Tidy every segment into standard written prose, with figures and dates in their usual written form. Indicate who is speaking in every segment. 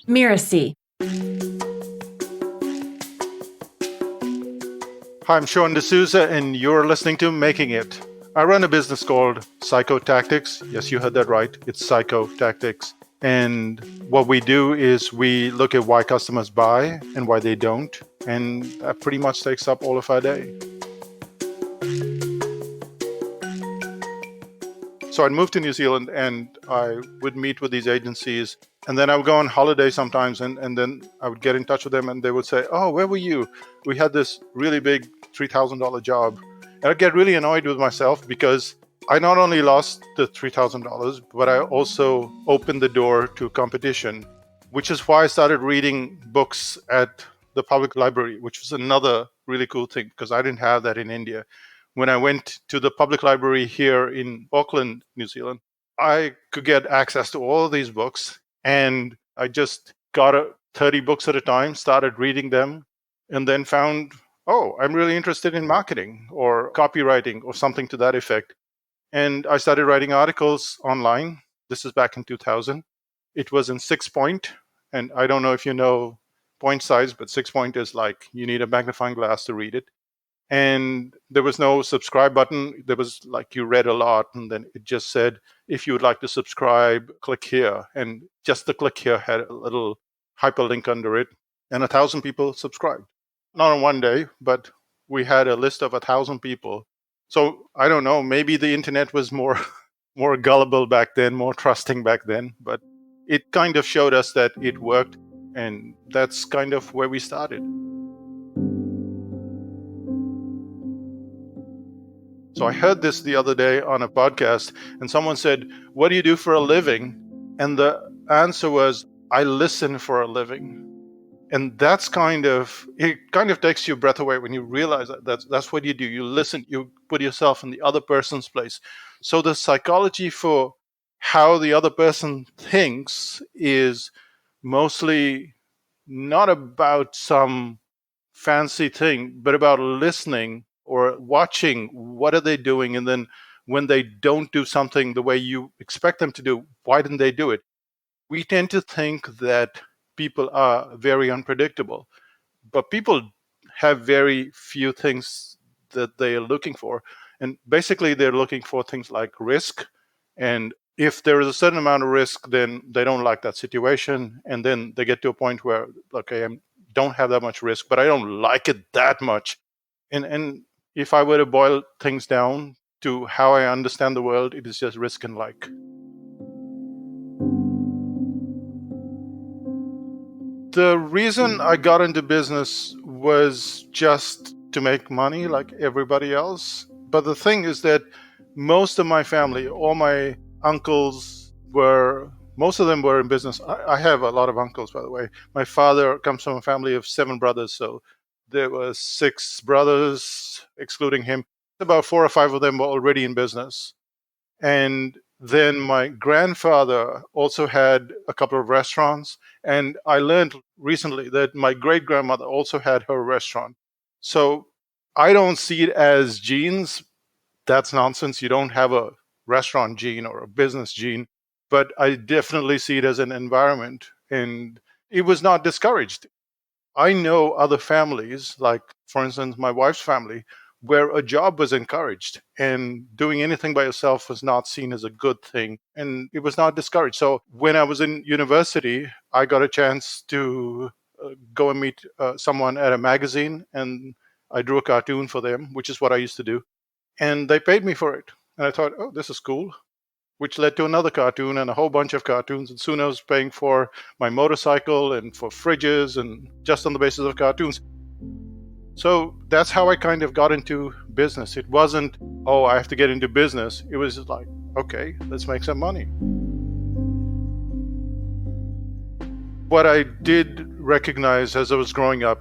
Speaker 1: Mirasee.
Speaker 2: Hi, I'm Sean D'Souza, and you're listening to Making It. I run a business called Psycho Tactics. Yes, you heard that right. It's Psycho Tactics. And what we do is we look at why customers buy and why they don't. And that pretty much takes up all of our day. So I'd move to New Zealand and I would meet with these agencies. And then I would go on holiday sometimes, and then I would get in touch with them and they would say, "Oh, where were you? We had this really big $3,000 job." And I'd get really annoyed with myself because I not only lost the $3,000, but I also opened the door to competition, which is why I started reading books at the public library, which was another really cool thing because I didn't have that in India. When I went to the public library here in Auckland, New Zealand, I could get access to all of these books. And I just got 30 books at a time, started reading them, and then found, oh, I'm really interested in marketing or copywriting or something to that effect. And I started writing articles online. This is back in 2000. It was in 6 point. And I don't know if you know point size, but 6 point is like you need a magnifying glass to read it. And there was no subscribe button. There was like you read a lot, and then it just said, if you would like to subscribe, click here. And just the click here had a little hyperlink under it, and 1,000 people subscribed. Not on one day, but we had a list of 1,000 people. So I don't know, maybe the internet was more more gullible back then, more trusting back then, but it kind of showed us that it worked, and that's kind of where we started. So I heard this the other day on a podcast, and someone said, "What do you do for a living?" And the answer was, "I listen for a living." And it kind of takes your breath away when you realize that that's what you do. You listen, you put yourself in the other person's place. So the psychology for how the other person thinks is mostly not about some fancy thing, but about listening or watching what are they doing, and then when they don't do something the way you expect them to do, why didn't they do it? We tend to think that people are very unpredictable, but people have very few things that they are looking for, and basically they're looking for things like risk. And if there is a certain amount of risk, then they don't like that situation, and then they get to a point where, okay, I don't have that much risk, but I don't like it that much. And if I were to boil things down to how I understand the world, it is just risk and like. The reason I got into business was just to make money like everybody else. But the thing is that most of my family, all my uncles most of them were in business. I have a lot of uncles, by the way. My father comes from a family of 7 brothers, so there were 6 brothers, excluding him. About 4 or 5 of them were already in business. And then my grandfather also had a couple of restaurants. And I learned recently that my great grandmother also had her restaurant. So I don't see it as genes. That's nonsense. You don't have a restaurant gene or a business gene. But I definitely see it as an environment. And it was not discouraged. I know other families, like, for instance, my wife's family, where a job was encouraged and doing anything by yourself was not seen as a good thing, and it was not discouraged. So when I was in university, I got a chance to go and meet someone at a magazine, and I drew a cartoon for them, which is what I used to do. And they paid me for it. And I thought, oh, this is cool, which led to another cartoon and a whole bunch of cartoons. And soon I was paying for my motorcycle and for fridges, and just on the basis of cartoons. So that's how I kind of got into business. It wasn't, oh, I have to get into business. It was just like, okay, let's make some money. What I did recognize as I was growing up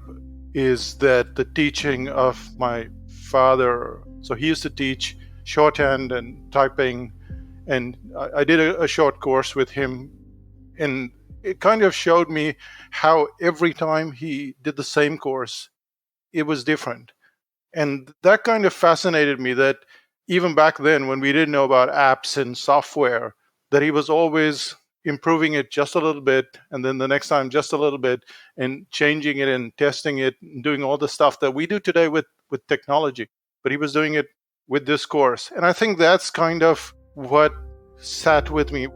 Speaker 2: is that the teaching of my father, so he used to teach shorthand and typing, and I did a short course with him, and it kind of showed me how every time he did the same course, it was different. And that kind of fascinated me, that even back then when we didn't know about apps and software, that he was always improving it just a little bit, and then the next time just a little bit, and changing it and testing it, and doing all the stuff that we do today with technology. But he was doing it with this course. And I think that's kind of what sat with me.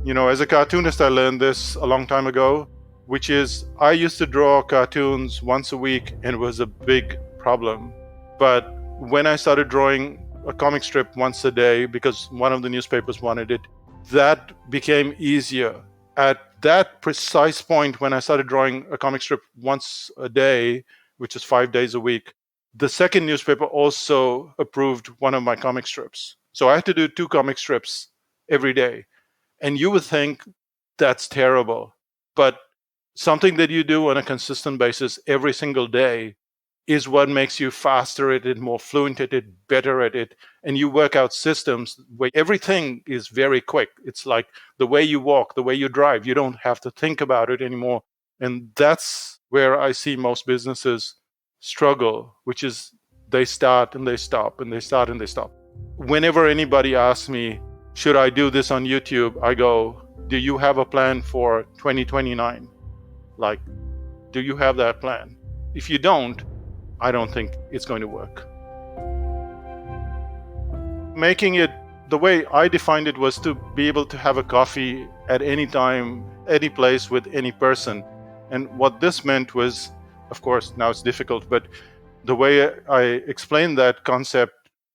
Speaker 2: As a cartoonist, I learned this a long time ago, which is I used to draw cartoons once a week, and it was a big problem. But when I started drawing a comic strip once a day, because one of the newspapers wanted it, that became easier. At that precise point, when I started drawing a comic strip once a day, which is 5 days a week, the second newspaper also approved one of my comic strips. So I had to do 2 comic strips every day. And you would think that's terrible. But something that you do on a consistent basis every single day is what makes you faster at it, more fluent at it, better at it. And you work out systems where everything is very quick. It's like the way you walk, the way you drive. You don't have to think about it anymore. And that's where I see most businesses struggle, which is they start and they stop and they start and they stop. Whenever anybody asks me, should I do this on YouTube? I go, do you have a plan for 2029? Like, do you have that plan? If you don't, I don't think it's going to work. Making it, the way I defined it was to be able to have a coffee at any time, any place with any person. And what this meant was, of course, now it's difficult, but the way I explained that concept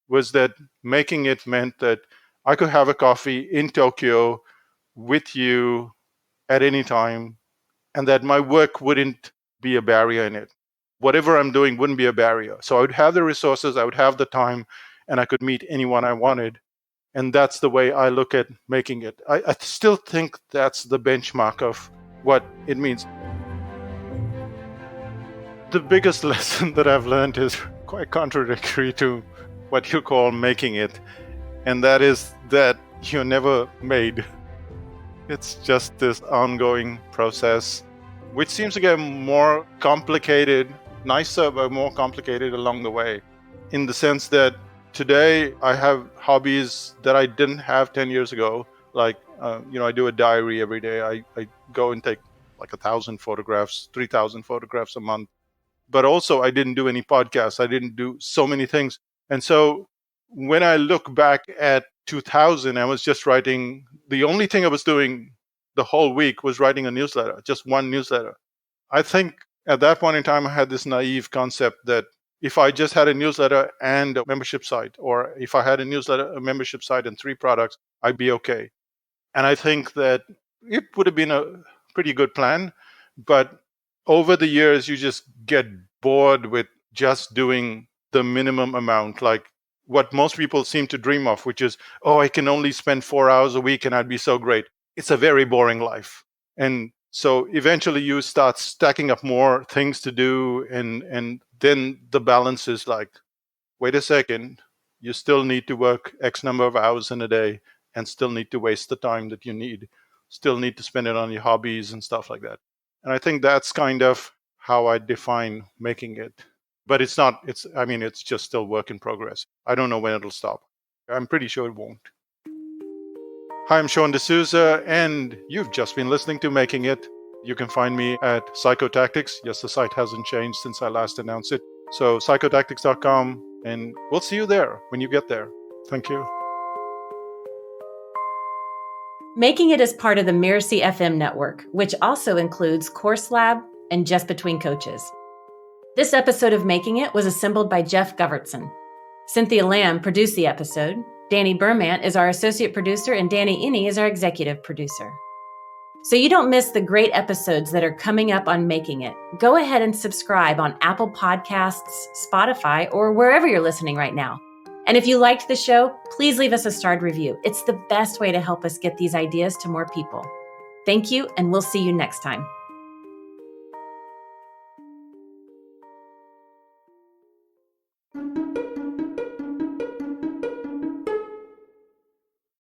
Speaker 2: was that making it meant that I could have a coffee in Tokyo with you at any time, and that my work wouldn't be a barrier in it. Whatever I'm doing wouldn't be a barrier. So I would have the resources, I would have the time, and I could meet anyone I wanted. And that's the way I look at making it. I still think that's the benchmark of what it means. The biggest lesson that I've learned is quite contradictory to what you call making it. And that is that you're never made. It's just this ongoing process, which seems to get more complicated, nicer, but more complicated along the way. In the sense that today I have hobbies that I didn't have 10 years ago. Like, I do a diary every day. I go and take like 1,000 photographs, 3,000 photographs a month. But also I didn't do any podcasts. I didn't do so many things. And so when I look back at 2000, I was just writing, the only thing I was doing the whole week was writing a newsletter, just one newsletter. I think at that point in time, I had this naive concept that if I just had a newsletter and a membership site, or if I had a newsletter, a membership site, and 3 products, I'd be okay. And I think that it would have been a pretty good plan. But over the years, you just get bored with just doing the minimum amount, like what most people seem to dream of, which is, I can only spend 4 hours a week and I'd be so great. It's a very boring life. And so eventually you start stacking up more things to do. And then the balance is like, wait a second, you still need to work X number of hours in a day and still need to waste the time that you need, still need to spend it on your hobbies and stuff like that. And I think that's kind of how I define making it. But it's just still work in progress. I don't know when it'll stop. I'm pretty sure it won't. Hi, I'm Sean D'Souza, and you've just been listening to Making It. You can find me at Psychotactics. Yes, the site hasn't changed since I last announced it. So psychotactics.com, and we'll see you there when you get there. Thank you.
Speaker 1: Making It is part of the Mirasee FM network, which also includes Course Lab and Just Between Coaches. This episode of Making It was assembled by Jeff Govertson. Cynthia Lamb produced the episode. Danny Bermant is our associate producer, and Danny Inney is our executive producer. So you don't miss the great episodes that are coming up on Making It, go ahead and subscribe on Apple Podcasts, Spotify, or wherever you're listening right now. And if you liked the show, please leave us a starred review. It's the best way to help us get these ideas to more people. Thank you, and we'll see you next time.